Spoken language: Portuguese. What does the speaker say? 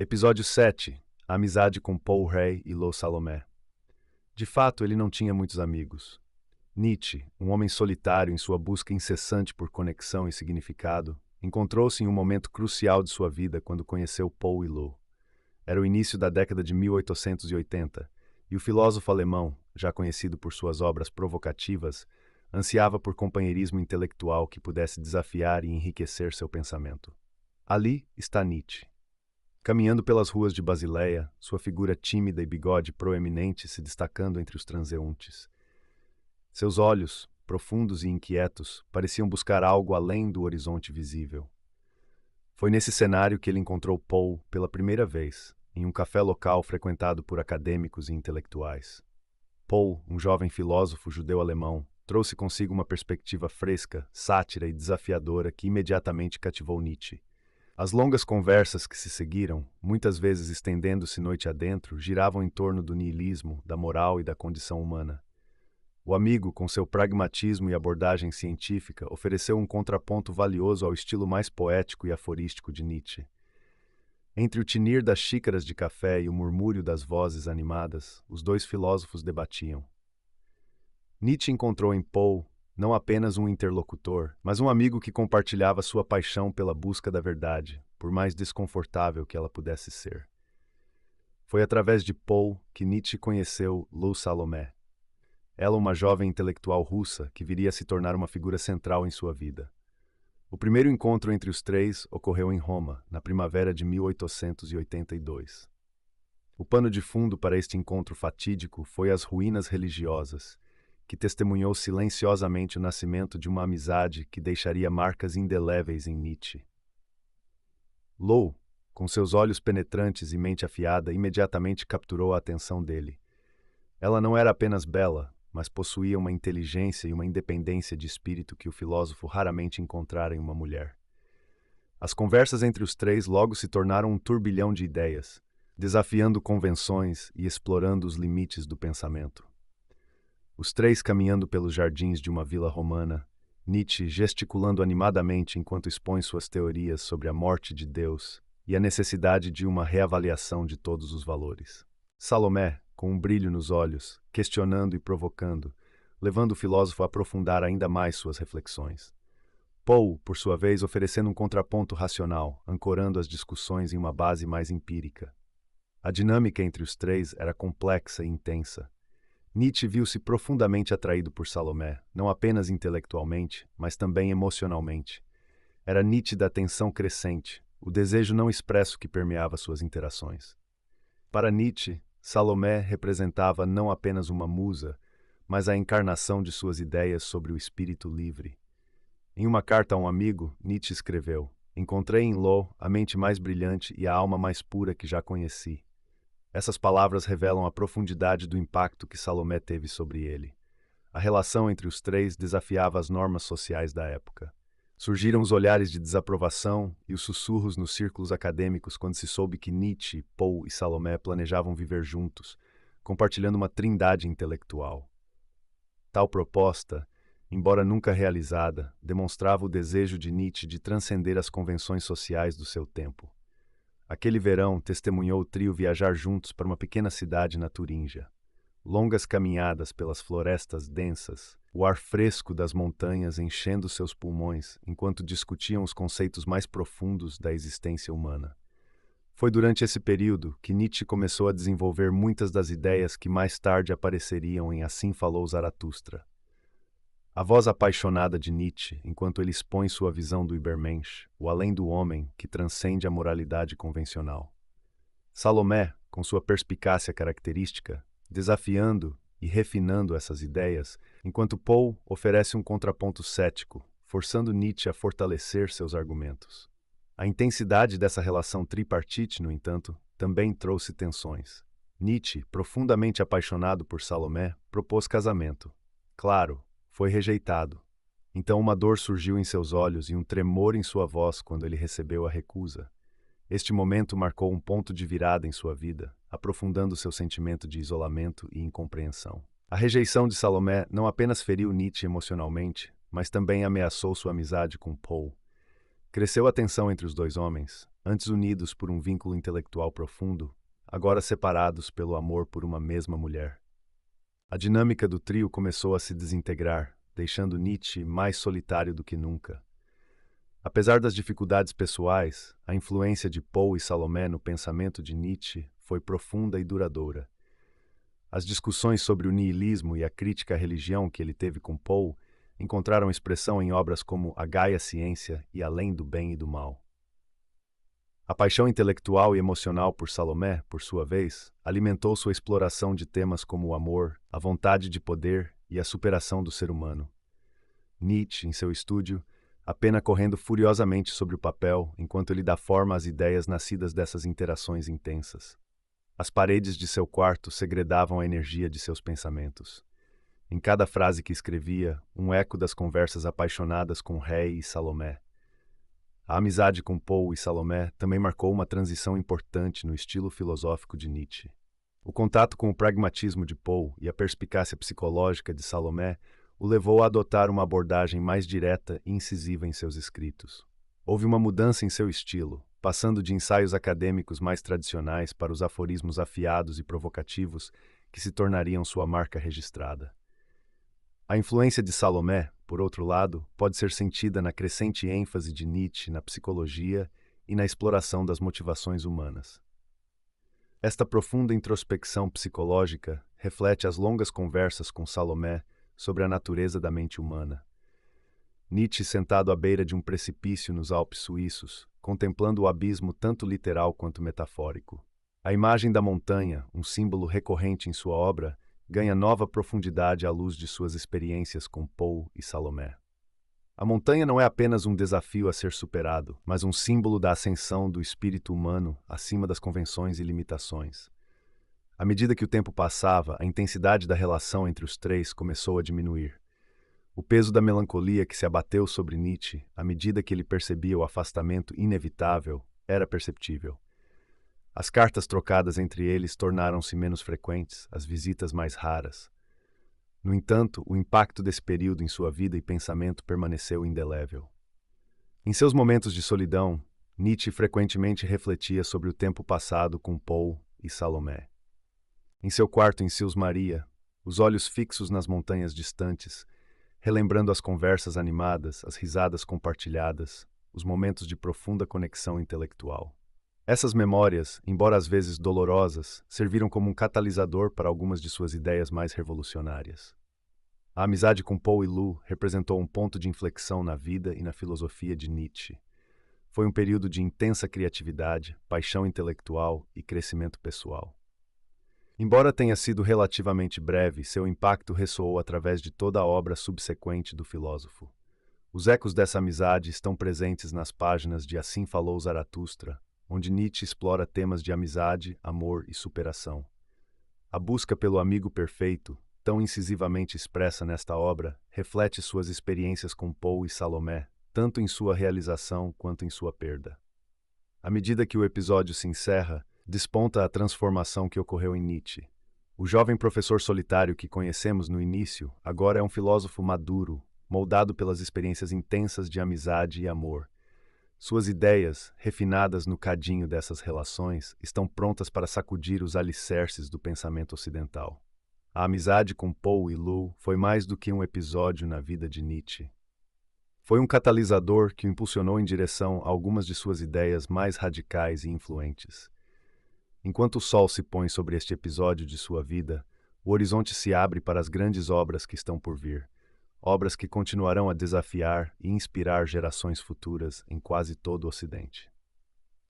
Episódio 7. A amizade com Paul Rey e Lô Salomé. De fato, ele não tinha muitos amigos. Nietzsche, um homem solitário em sua busca incessante por conexão e significado, encontrou-se em um momento crucial de sua vida quando conheceu Paul e Lô. Era o início da década de 1880, e o filósofo alemão, já conhecido por suas obras provocativas, ansiava por companheirismo intelectual que pudesse desafiar e enriquecer seu pensamento. Ali está Nietzsche. Caminhando pelas ruas de Basileia, sua figura tímida e bigode proeminente se destacando entre os transeuntes. Seus olhos, profundos e inquietos, pareciam buscar algo além do horizonte visível. Foi nesse cenário que ele encontrou Paul pela primeira vez, em um café local frequentado por acadêmicos e intelectuais. Paul, um jovem filósofo judeu-alemão, trouxe consigo uma perspectiva fresca, sátira e desafiadora que imediatamente cativou Nietzsche. As longas conversas que se seguiram, muitas vezes estendendo-se noite adentro, giravam em torno do niilismo, da moral e da condição humana. O amigo, com seu pragmatismo e abordagem científica, ofereceu um contraponto valioso ao estilo mais poético e aforístico de Nietzsche. Entre o tinir das xícaras de café e o murmúrio das vozes animadas, os dois filósofos debatiam. Nietzsche encontrou em Paul não apenas um interlocutor, mas um amigo que compartilhava sua paixão pela busca da verdade, por mais desconfortável que ela pudesse ser. Foi através de Paul que Nietzsche conheceu Lô Salomé. Ela, uma jovem intelectual russa que viria a se tornar uma figura central em sua vida. O primeiro encontro entre os três ocorreu em Roma, na primavera de 1882. O pano de fundo para este encontro fatídico foi as ruínas religiosas, que testemunhou silenciosamente o nascimento de uma amizade que deixaria marcas indeléveis em Nietzsche. Lô, com seus olhos penetrantes e mente afiada, imediatamente capturou a atenção dele. Ela não era apenas bela, mas possuía uma inteligência e uma independência de espírito que o filósofo raramente encontrara em uma mulher. As conversas entre os três logo se tornaram um turbilhão de ideias, desafiando convenções e explorando os limites do pensamento. Os três caminhando pelos jardins de uma vila romana, Nietzsche gesticulando animadamente enquanto expõe suas teorias sobre a morte de Deus e a necessidade de uma reavaliação de todos os valores. Salomé, com um brilho nos olhos, questionando e provocando, levando o filósofo a aprofundar ainda mais suas reflexões. Paul, por sua vez, oferecendo um contraponto racional, ancorando as discussões em uma base mais empírica. A dinâmica entre os três era complexa e intensa. Nietzsche viu-se profundamente atraído por Salomé, não apenas intelectualmente, mas também emocionalmente. Era nítida a tensão crescente, o desejo não expresso que permeava suas interações. Para Nietzsche, Salomé representava não apenas uma musa, mas a encarnação de suas ideias sobre o espírito livre. Em uma carta a um amigo, Nietzsche escreveu: "Encontrei em Lô a mente mais brilhante e a alma mais pura que já conheci." Essas palavras revelam a profundidade do impacto que Salomé teve sobre ele. A relação entre os três desafiava as normas sociais da época. Surgiram os olhares de desaprovação e os sussurros nos círculos acadêmicos quando se soube que Nietzsche, Paul e Salomé planejavam viver juntos, compartilhando uma trindade intelectual. Tal proposta, embora nunca realizada, demonstrava o desejo de Nietzsche de transcender as convenções sociais do seu tempo. Aquele verão, testemunhou o trio viajar juntos para uma pequena cidade na Turíngia. Longas caminhadas pelas florestas densas, o ar fresco das montanhas enchendo seus pulmões enquanto discutiam os conceitos mais profundos da existência humana. Foi durante esse período que Nietzsche começou a desenvolver muitas das ideias que mais tarde apareceriam em Assim Falou Zaratustra. A voz apaixonada de Nietzsche, enquanto ele expõe sua visão do Übermensch, o além do homem que transcende a moralidade convencional. Salomé, com sua perspicácia característica, desafiando e refinando essas ideias, enquanto Paul oferece um contraponto cético, forçando Nietzsche a fortalecer seus argumentos. A intensidade dessa relação tripartite, no entanto, também trouxe tensões. Nietzsche, profundamente apaixonado por Salomé, propôs casamento. Claro, foi rejeitado. Então uma dor surgiu em seus olhos e um tremor em sua voz quando ele recebeu a recusa. Este momento marcou um ponto de virada em sua vida, aprofundando seu sentimento de isolamento e incompreensão. A rejeição de Salomé não apenas feriu Nietzsche emocionalmente, mas também ameaçou sua amizade com Paul. Cresceu a tensão entre os dois homens, antes unidos por um vínculo intelectual profundo, agora separados pelo amor por uma mesma mulher. A dinâmica do trio começou a se desintegrar, deixando Nietzsche mais solitário do que nunca. Apesar das dificuldades pessoais, a influência de Poe e Salomé no pensamento de Nietzsche foi profunda e duradoura. As discussões sobre o niilismo e a crítica à religião que ele teve com Poe encontraram expressão em obras como A Gaia Ciência e Além do Bem e do Mal. A paixão intelectual e emocional por Salomé, por sua vez, alimentou sua exploração de temas como o amor, a vontade de poder e a superação do ser humano. Nietzsche, em seu estúdio, a pena correndo furiosamente sobre o papel enquanto ele dá forma às ideias nascidas dessas interações intensas. As paredes de seu quarto segredavam a energia de seus pensamentos. Em cada frase que escrevia, um eco das conversas apaixonadas com Rei e Salomé. A amizade com Poe e Salomé também marcou uma transição importante no estilo filosófico de Nietzsche. O contato com o pragmatismo de Poe e a perspicácia psicológica de Salomé o levou a adotar uma abordagem mais direta e incisiva em seus escritos. Houve uma mudança em seu estilo, passando de ensaios acadêmicos mais tradicionais para os aforismos afiados e provocativos que se tornariam sua marca registrada. A influência de Salomé, por outro lado, pode ser sentida na crescente ênfase de Nietzsche na psicologia e na exploração das motivações humanas. Esta profunda introspecção psicológica reflete as longas conversas com Salomé sobre a natureza da mente humana. Nietzsche, sentado à beira de um precipício nos Alpes suíços, contemplando o abismo tanto literal quanto metafórico. A imagem da montanha, um símbolo recorrente em sua obra, ganha nova profundidade à luz de suas experiências com Poe e Salomé. A montanha não é apenas um desafio a ser superado, mas um símbolo da ascensão do espírito humano acima das convenções e limitações. À medida que o tempo passava, a intensidade da relação entre os três começou a diminuir. O peso da melancolia que se abateu sobre Nietzsche, à medida que ele percebia o afastamento inevitável, era perceptível. As cartas trocadas entre eles tornaram-se menos frequentes, as visitas mais raras. No entanto, o impacto desse período em sua vida e pensamento permaneceu indelével. Em seus momentos de solidão, Nietzsche frequentemente refletia sobre o tempo passado com Poe e Salomé. Em seu quarto em Sils Maria, os olhos fixos nas montanhas distantes, relembrando as conversas animadas, as risadas compartilhadas, os momentos de profunda conexão intelectual. Essas memórias, embora às vezes dolorosas, serviram como um catalisador para algumas de suas ideias mais revolucionárias. A amizade com Poe e Lou representou um ponto de inflexão na vida e na filosofia de Nietzsche. Foi um período de intensa criatividade, paixão intelectual e crescimento pessoal. Embora tenha sido relativamente breve, seu impacto ressoou através de toda a obra subsequente do filósofo. Os ecos dessa amizade estão presentes nas páginas de Assim Falou Zaratustra, onde Nietzsche explora temas de amizade, amor e superação. A busca pelo amigo perfeito, tão incisivamente expressa nesta obra, reflete suas experiências com Poe e Salomé, tanto em sua realização quanto em sua perda. À medida que o episódio se encerra, desponta a transformação que ocorreu em Nietzsche. O jovem professor solitário que conhecemos no início, agora é um filósofo maduro, moldado pelas experiências intensas de amizade e amor. Suas ideias, refinadas no cadinho dessas relações, estão prontas para sacudir os alicerces do pensamento ocidental. A amizade com Poe e Lou foi mais do que um episódio na vida de Nietzsche. Foi um catalisador que o impulsionou em direção a algumas de suas ideias mais radicais e influentes. Enquanto o sol se põe sobre este episódio de sua vida, o horizonte se abre para as grandes obras que estão por vir. Obras que continuarão a desafiar e inspirar gerações futuras em quase todo o Ocidente.